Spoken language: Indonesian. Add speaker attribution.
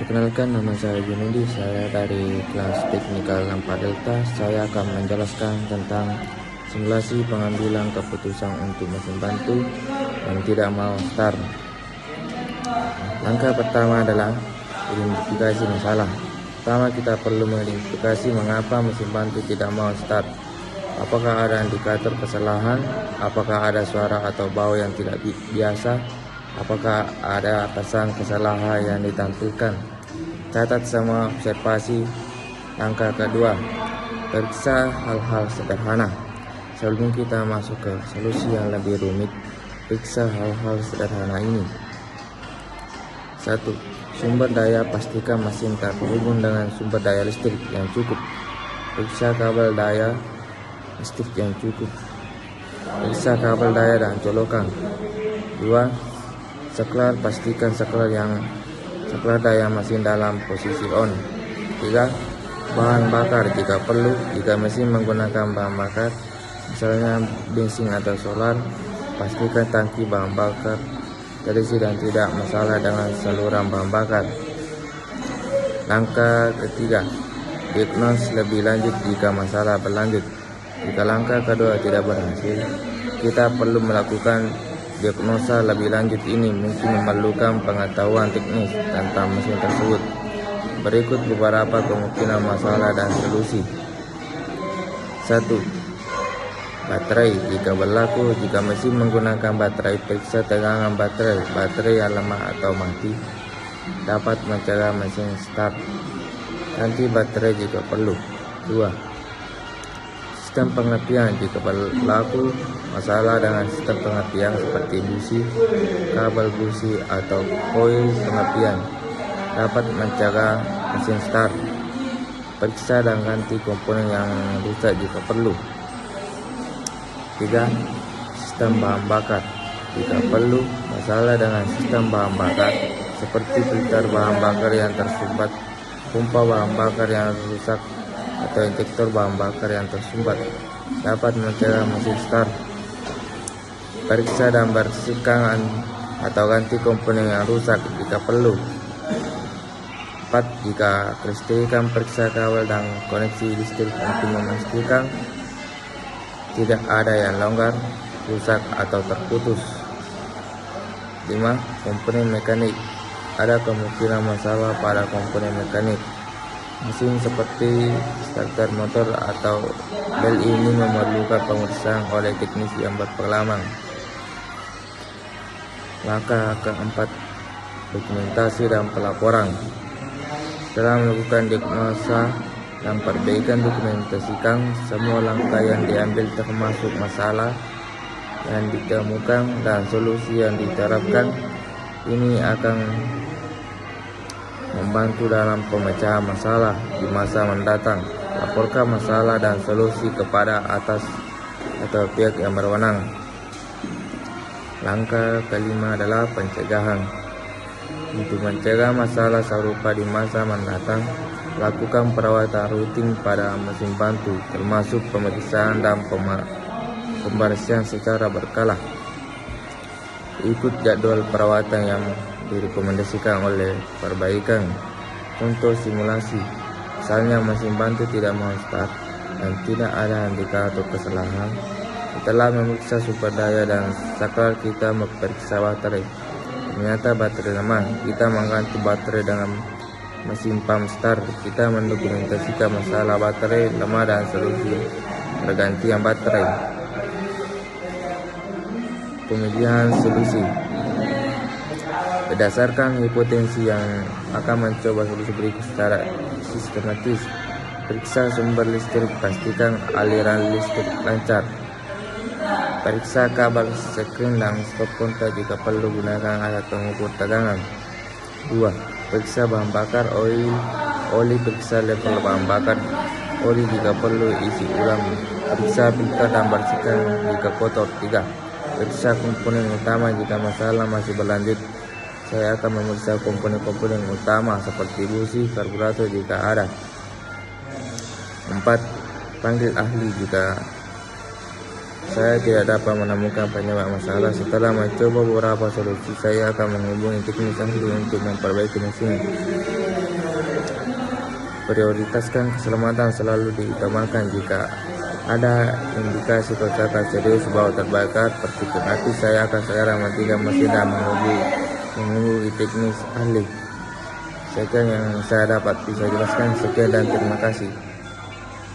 Speaker 1: Perkenalkan, nama saya Junudi, saya dari kelas teknikal 4 Delta. Saya akan menjelaskan tentang simulasi pengambilan keputusan untuk mesin bantu yang tidak mau start. Langkah pertama adalah identifikasi masalah. Pertama, kita perlu mengidentifikasi mengapa mesin bantu tidak mau start. Apakah ada indikator kesalahan? Apakah ada suara atau bau yang tidak biasa? Apakah ada pesan kesalahan yang ditampilkan? Catat semua observasi. Langkah kedua, periksa hal-hal sederhana. Sebelum kita masuk ke solusi yang lebih rumit, periksa hal-hal sederhana ini. 1. Sumber daya. Pastikan mesin terhubung dengan sumber daya listrik yang cukup. Periksa kabel daya listrik yang cukup. Periksa kabel daya dan colokan. 2. Saklar. Pastikan saklar daya mesin dalam posisi on. 3. Bahan bakar jika perlu. Jika mesin menggunakan bahan bakar, misalnya bensin atau solar, pastikan tangki bahan bakar terisi dan tidak masalah dengan saluran bahan bakar. Langkah ketiga, diagnos lebih lanjut jika masalah berlanjut. Jika langkah kedua tidak berhasil, kita perlu melakukan diagnosa lebih lanjut. Ini mungkin memerlukan pengetahuan teknis tentang mesin tersebut. Berikut beberapa kemungkinan masalah dan solusi. 1. Baterai. Jika berlaku, jika mesin menggunakan baterai, periksa tegangan baterai. Baterai yang lemah atau mati dapat mencegah mesin start. Ganti baterai jika perlu. 2. Sistem pengertian. Jika berlaku masalah dengan sistem pengertian seperti busi, kabel busi, atau koil pengertian, dapat mencegah mesin start. Periksa dan ganti komponen yang rusak jika perlu. 3. Sistem bahan bakar. Jika perlu, masalah dengan sistem bahan bakar seperti filter bahan bakar yang tersumbat, pompa bahan bakar yang rusak, atau injektor bahan bakar yang tersumbat, dapat mencegah mesin start. Periksa dan bersihkan atau ganti komponen yang rusak jika perlu. 4. Jika kelistrikan, periksa kabel dan koneksi listrik untuk memastikan tidak ada yang longgar, rusak, atau terputus. 5. Komponen mekanik. Ada kemungkinan masalah pada komponen mekanik mesin seperti starter motor atau bel. Ini memerlukan pemeriksaan oleh teknisi yang berpengalaman. Langkah keempat, dokumentasi dan pelaporan. Setelah melakukan diagnosa dan perbaikan, dokumentasikan semua langkah yang diambil termasuk masalah yang ditemukan dan solusi yang diterapkan. Ini akan membantu dalam pemecahan masalah di masa mendatang. Laporkan masalah dan solusi kepada atas atau pihak yang berwenang. Langkah kelima adalah pencegahan. Untuk mencegah masalah serupa di masa mendatang, lakukan perawatan rutin pada mesin bantu, termasuk pemeriksaan dan pembersihan secara berkala. Ikut jadwal perawatan yang direkomendasikan oleh perbaikan. Contoh simulasi, misalnya mesin bantu tidak mau start dan tidak ada indikator kesalahan. Setelah memeriksa sumber daya dan saklar, kita memeriksa baterai. Ternyata baterai lemah, kita mengganti baterai dengan mesin pump start. Kita mendokumentasikan masalah baterai lemah dan solusi pergantian baterai. Pemilihan solusi. Berdasarkan hipotensi yang akan mencoba solusi berikut secara sistematis. Periksa sumber listrik, pastikan aliran listrik lancar. Periksa kabel skrin dan stop kontak jika perlu, gunakan alat pengukur tegangan. 2. Periksa bahan bakar oli, periksa level bahan bakar oli jika perlu, isi ulang. Periksa filter dan bersihkan jika kotor. 3. Periksa komponen utama jika masalah masih berlanjut. Saya akan memeriksa komponen-komponen utama seperti busi, karburator jika ada. 4. Panggil ahli jika saya tidak dapat menemukan penyebab masalah. Setelah mencoba beberapa solusi, saya akan menghubungi teknis ahli untuk memperbaiki mesin. prioritaskan keselamatan selalu diutamakan. Jika ada indikasi kerusakan serius bau terbakar, percikan api, saya akan segera matikan mesin dan menghubungi teknis ahli. Sekian yang saya dapat bisa jelaskan. Sekian dan terima kasih.